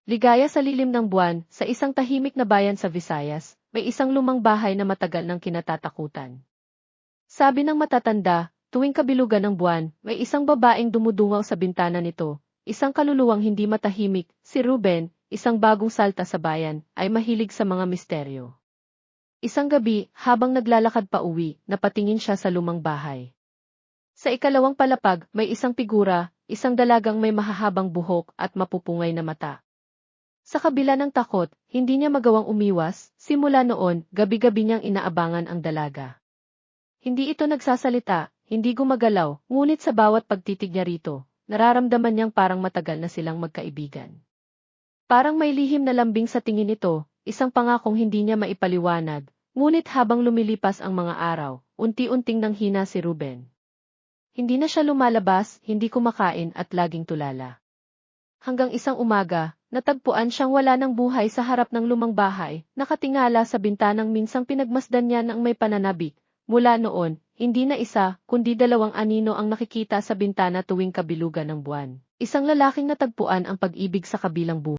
Ligaya sa lilim ng buwan, sa isang tahimik na bayan sa Visayas, may isang lumang bahay na matagal nang kinatatakutan. Sabi ng matatanda, tuwing kabilugan ng buwan, may isang babaeng dumudungaw sa bintana nito. Isang kaluluwang hindi matahimik, si Ruben, isang bagong salta sa bayan, ay mahilig sa mga misteryo. Isang gabi, habang naglalakad pa uwi, napatingin siya sa lumang bahay. Sa ikalawang palapag, may isang figura, isang dalagang may mahahabang buhok at mapupungay na mata. Sa kabila ng takot, hindi niya magawang umiwas, simula noon, gabi-gabi niyang inaabangan ang dalaga. Hindi ito nagsasalita, hindi gumagalaw, ngunit sa bawat pagtitig niya rito, nararamdaman niyang parang matagal na silang magkaibigan. Parang may lihim na lambing sa tingin nito, isang pangakong hindi niya maipaliwanag, ngunit habang lumilipas ang mga araw, unti-unting nanghina si Ruben. Hindi na siya lumalabas, hindi kumakain at laging tulala. Hanggang isang umaga, natagpuan siyang wala ng buhay sa harap ng lumang bahay, nakatingala sa bintanang minsang pinagmasdan niya ng may pananabik. Mula noon, hindi na isa, kundi dalawang anino ang nakikita sa bintana tuwing kabilugan ng buwan. Isang lalaking natagpuan ang pag-ibig sa kabilang buhay.